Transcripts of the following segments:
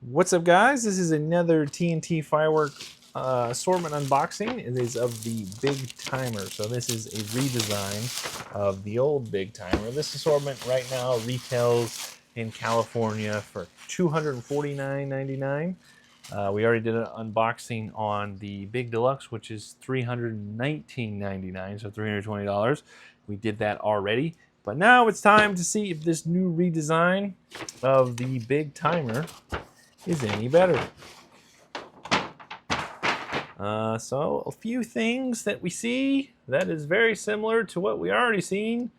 What's up, guys? This is another TNT Firework assortment unboxing. It is of the Big Timer. So this is a redesign of the old Big Timer. This assortment right now retails in California for $249.99. We already did an unboxing on the Big Deluxe, which is $319.99, so $320. We did that already. But now it's time to see if this new redesign of the Big Timer is any better. So a few things that we see that is very similar to what we already seen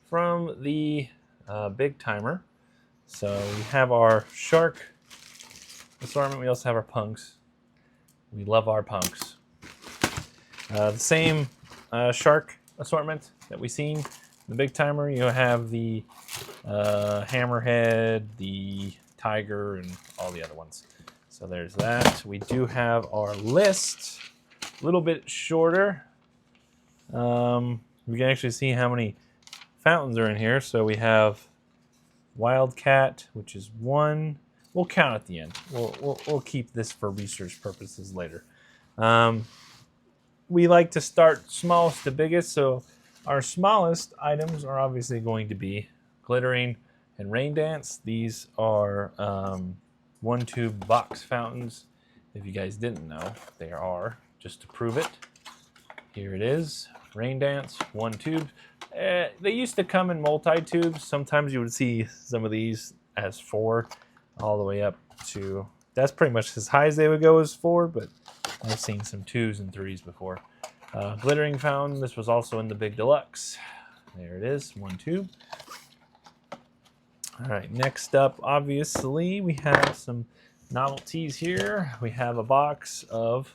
from the Big Timer. So we have our shark assortment. We also have our punks. We love our punks. The same shark assortment that we seen in the Big Timer. You have the hammerhead, the tiger, and all the other ones. So there's that. We do have our list a little bit shorter. We can actually see how many fountains are in here. So we have Wildcat, which is one. We'll count at the end. We'll keep this for research purposes later. We like to start smallest to biggest, so our smallest items are obviously going to be glittering and rain dance. These are 1-tube box fountains. If you guys didn't know, they are, just to prove it. Here it is, rain dance, 1 tube. They used to come in multi-tubes. Sometimes you would see some of these as 4, all the way up to, that's pretty much as high as they would go as 4, but I've seen some 2s and 3s before. Glittering fountain, this was also in the Big Deluxe. There it is, 1 tube. All right, next up, obviously, we have some novelties here. We have a box of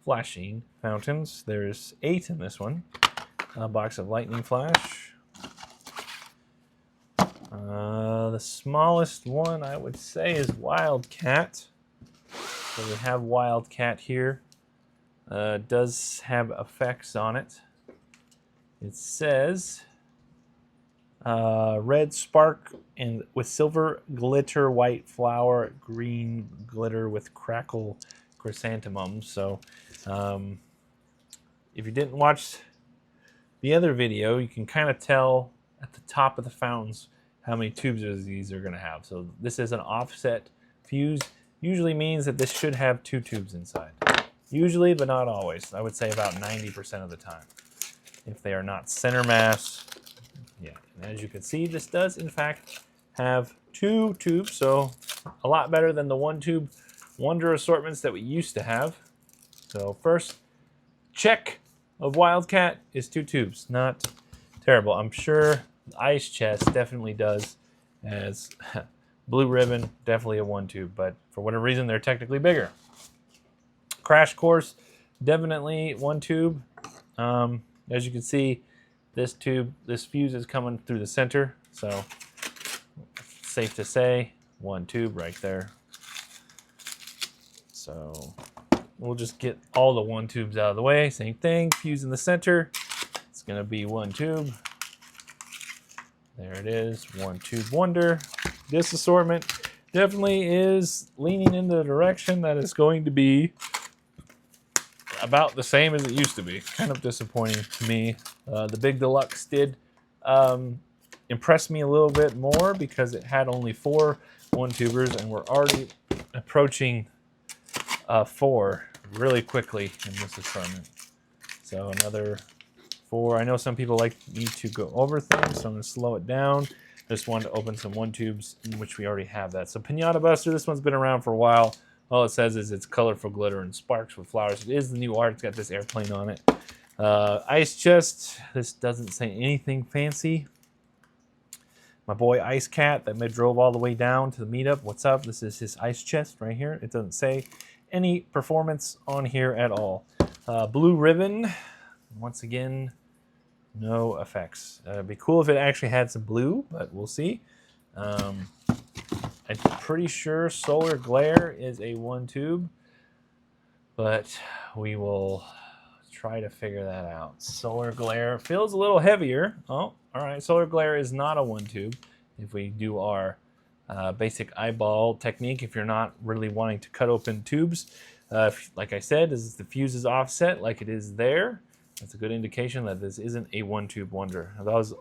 flashing fountains. There's 8 in this one. A box of lightning flash. The smallest one, I would say, is Wildcat. So we have Wildcat here. It does have effects on it. It says red spark and with silver glitter, white flower, green glitter with crackle chrysanthemums. So if you didn't watch the other video, you can kind of tell at the top of the fountains how many tubes these are going to have. So this is an offset fuse. Usually means that this should have 2 tubes inside. Usually, but not always. I would say about 90% of the time. If they are not center mass. Yeah, and as you can see, this does in fact have 2 tubes, so a lot better than the 1-tube Wonder assortments that we used to have. So first check of Wildcat is 2 tubes. Not terrible. I'm sure Ice Chest definitely does, as Blue Ribbon, definitely a 1-tube, but for whatever reason, they're technically bigger. Crash Course, definitely 1 tube. As you can see, this fuse is coming through the center, so safe to say 1 tube right there. So we'll just get all the 1 tubes out of the way. Same thing, fuse in the center. It's gonna be 1 tube. There it is, 1-tube Wonder. This assortment definitely is leaning in the direction that it's going to be about the same as it used to be. Kind of disappointing to me. The Big Deluxe did impress me a little bit more because it had only 4 1-tubers, and we're already approaching 4 really quickly in this assortment. So another 4. I know some people like me to go over things, so I'm going to slow it down. Just wanted to open some 1-tubes, in which we already have that. So Pinata Buster, this one's been around for a while. All it says is it's colorful glitter and sparks with flowers. It is the new art. It's got this airplane on it. Ice Chest. This doesn't say anything fancy. My boy Ice Cat that drove all the way down to the meetup. What's up? This is his Ice Chest right here. It doesn't say any performance on here at all. Blue Ribbon. Once again, no effects. It'd be cool if it actually had some blue, but we'll see. I'm pretty sure Solar Glare is a 1-tube, but we will try to figure that out. Solar Glare feels a little heavier. Oh, all right. Solar Glare is not a 1-tube. If we do our basic eyeball technique if you're not really wanting to cut open tubes. Like I said, as the fuse is offset like it is there, that's a good indication that this isn't a one-tube wonder.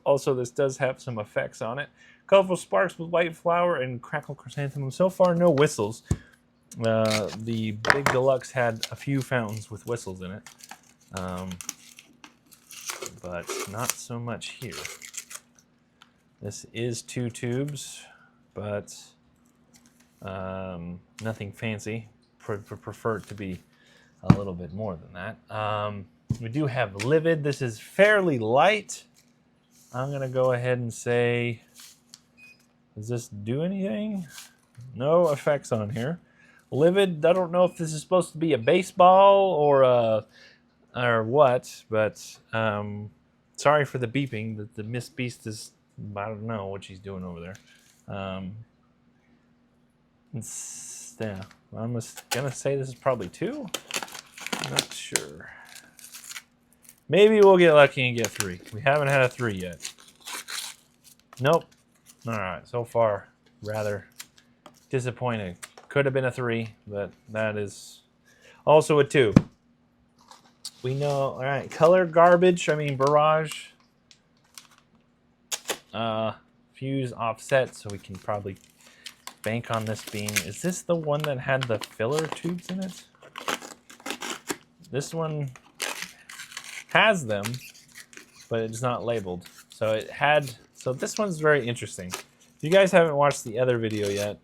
Also, this does have some effects on it. Colorful sparks with white flower and crackle chrysanthemum. So far, no whistles. The Big Deluxe had a few fountains with whistles in it, but not so much here. This is 2 tubes, but nothing fancy. Prefer it to be a little bit more than that. We do have Livid. This is fairly light. I'm going to go ahead and say, does this do anything? No effects on here. Livid, I don't know if this is supposed to be a baseball or what, but sorry for the beeping. The Miss Beast is, I don't know what she's doing over there. Yeah, I'm going to say this is probably 2. Not sure. Maybe we'll get lucky and get 3. We haven't had a 3 yet. Nope. All right, so far, rather disappointing. Could have been a 3, but that is also a 2. We know, all right, color garbage, barrage. Fuse offset, so we can probably bank on this being, is this the one that had the filler tubes in it? This one has them, but it's not labeled. So this one's very interesting. If you guys haven't watched the other video yet,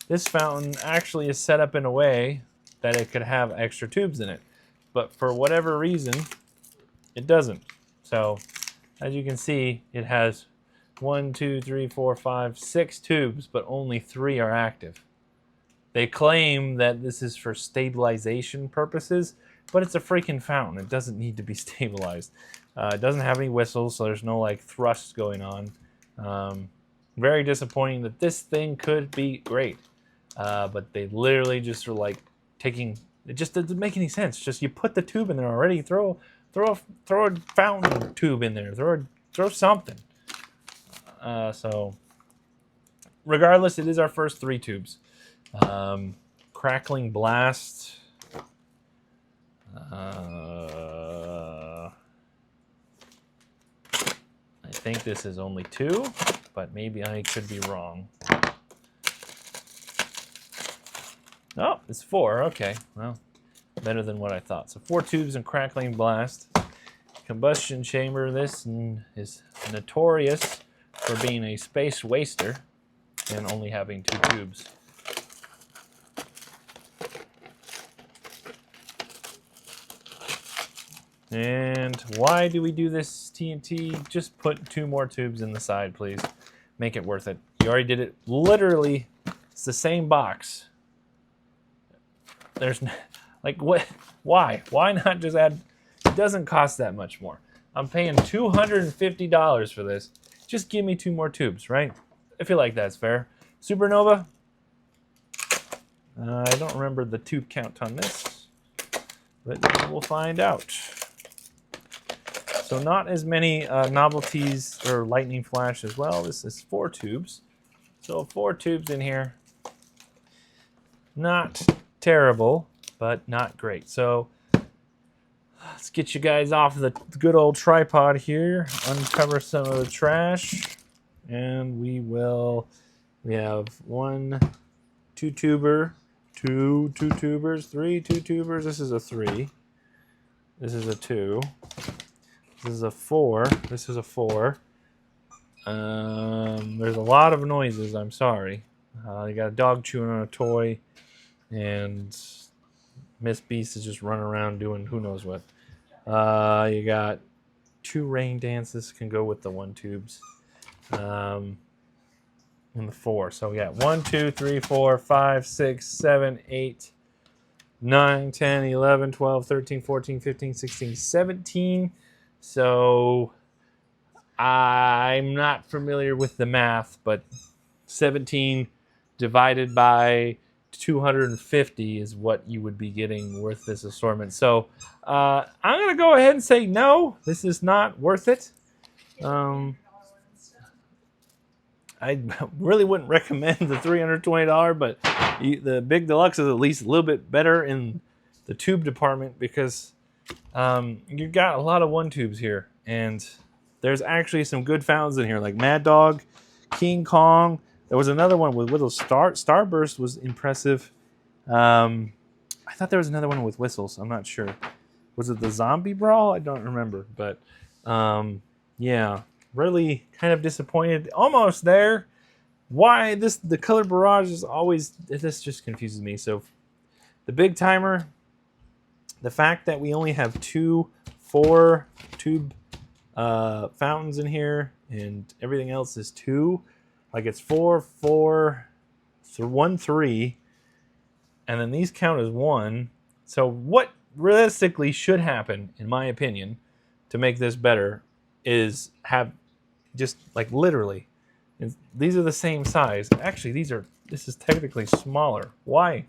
this fountain actually is set up in a way that it could have extra tubes in it. But for whatever reason, it doesn't. So as you can see, it has 1, 2, 3, 4, 5, 6 tubes, but only 3 are active. They claim that this is for stabilization purposes, but it's a freaking fountain. It doesn't need to be stabilized. It doesn't have any whistles, so there's no like thrust going on. Very disappointing that this thing could be great. But they literally just are like taking, it just doesn't make any sense. Just you put the tube in there already, throw a fountain tube in there, throw something. So regardless, it is our first 3 tubes. Crackling Blast. I think this is only 2, but maybe I could be wrong. Oh, it's 4. Okay, well, better than what I thought. So 4 tubes and Crackling Blast. Combustion Chamber. This is notorious for being a space waster and only having 2 tubes. And why do we do this, TNT? Just put 2 more tubes in the side, please. Make it worth it. You already did it. Literally, it's the same box. There's like what? Why? Why not just add? It doesn't cost that much more. I'm paying $250 for this. Just give me 2 more tubes, right? I feel like that's fair. Supernova. I don't remember the tube count on this, but we'll find out. So not as many novelties or lightning flash as well. This is 4 tubes. So 4 tubes in here. Not terrible, but not great. So let's get you guys off the good old tripod here. Uncover some of the trash. And we have 1 2-tuber, 2 2-tubers, 3 2-tubers. This is a 3. This is a 2. This is a 4. This is a 4. There's a lot of noises. I'm sorry. You got a dog chewing on a toy, and Miss Beast is just running around doing who knows what. You got 2 rain dances. Can go with the 1 tubes. And the 4. So we got 1, 2, 3, 4, 5, 6, 7, 8, 9, 10, 11, 12, 13, 14, 15, 16, 17. So I'm not familiar with the math, but 17 divided by 250 is what you would be getting worth this assortment. So I'm going to go ahead and say no, this is not worth it. I really wouldn't recommend the $320, but the Big Deluxe is at least a little bit better in the tube department because you got a lot of one tubes here, and there's actually some good fountains in here, like Mad Dog, King Kong. There was another one with little Starburst was impressive. I thought there was another one with whistles. I'm not sure. Was it the Zombie Brawl? I don't remember, but yeah, really kind of disappointed. Almost there. Why the color barrage is always, this just confuses me. So the Big Timer, the fact that we only have 4 tube fountains in here and everything else is 2, like it's 4, 4, 1, 3, and then these count as 1. So what realistically should happen, in my opinion, to make this better is have just like literally, these are the same size. Actually, this is technically smaller. Why?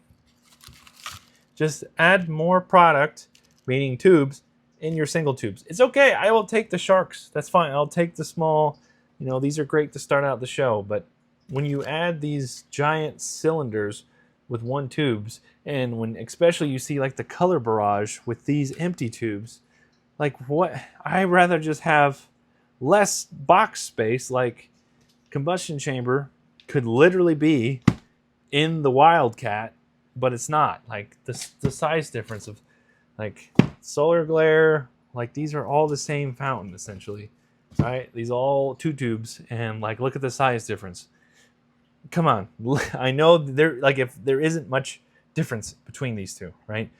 Just add more product, meaning tubes, in your single tubes. It's okay. I will take the sharks. That's fine. I'll take the small. You know, these are great to start out the show. But when you add these giant cylinders with 1 tubes, and when especially you see like the color barrage with these empty tubes, like what? I'd rather just have less box space. Like combustion chamber could literally be in the Wildcat, but it's not. Like the size difference of like solar glare, like these are all the same fountain essentially, right? These all 2 tubes, and like look at the size difference. Come on, I know there, like if there isn't much difference between these two, right?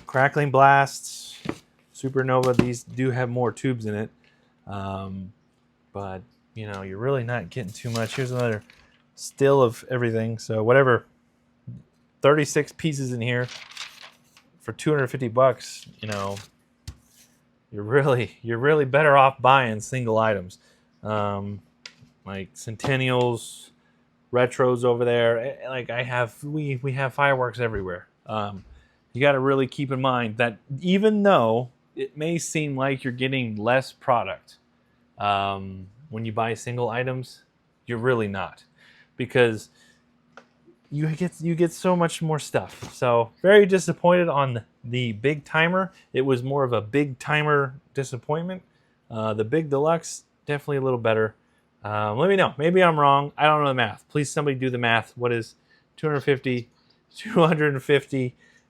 Crackling Blasts, Supernova, these do have more tubes in it, but you know, you're really not getting too much. Here's another still of everything. So whatever, 36 pieces in here for $250. You know, you're really better off buying single items, like Centennials, Retros over there. Like we have fireworks everywhere. You got to really keep in mind that even though it may seem like you're getting less product, when you buy single items, you're really not, because you get so much more stuff. So very disappointed on the Big Timer. It was more of a Big Timer disappointment. The Big Deluxe, definitely a little better. Let me know. Maybe I'm wrong. I don't know the math. Please somebody do the math. What is 250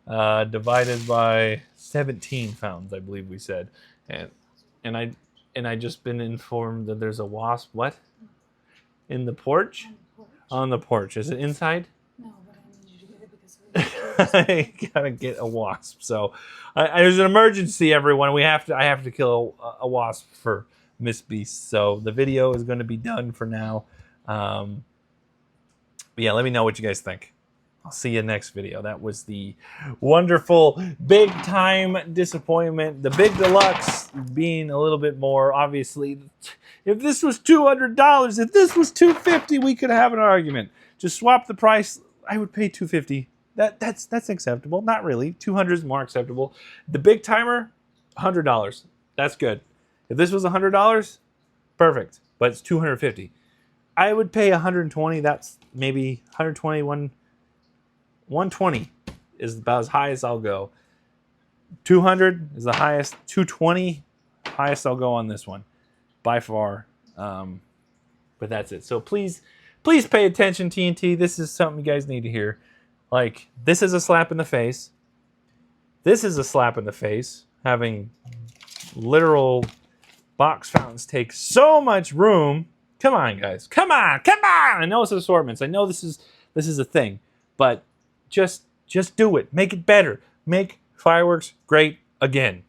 divided by 17 fountains, I believe we said. And I just been informed that there's a wasp, what? In the porch? On the porch. Is it inside? No, but I need you to get it because I gotta get a wasp. So there's an emergency, everyone. I have to kill a wasp for Miss Beast. So the video is going to be done for now. But yeah, let me know what you guys think. I'll see you next video. That was the wonderful Big Time disappointment. The Big Deluxe being a little bit more, obviously. If this was $200, if this was $250, we could have an argument. Just swap the price. I would pay $250. That's acceptable. Not really. $200 is more acceptable. The Big Timer, $100. That's good. If this was $100, perfect. But it's $250. I would pay $120. That's maybe $120. $120 is about as high as I'll go. $200 is the highest. $220, highest I'll go on this one, by far. But that's it. So please pay attention, TNT. This is something you guys need to hear. Like, this is a slap in the face. This is a slap in the face. Having literal box fountains take so much room. Come on, guys. Come on. I know it's assortments. I know this is a thing, but just do it. Make it better. Make fireworks great again.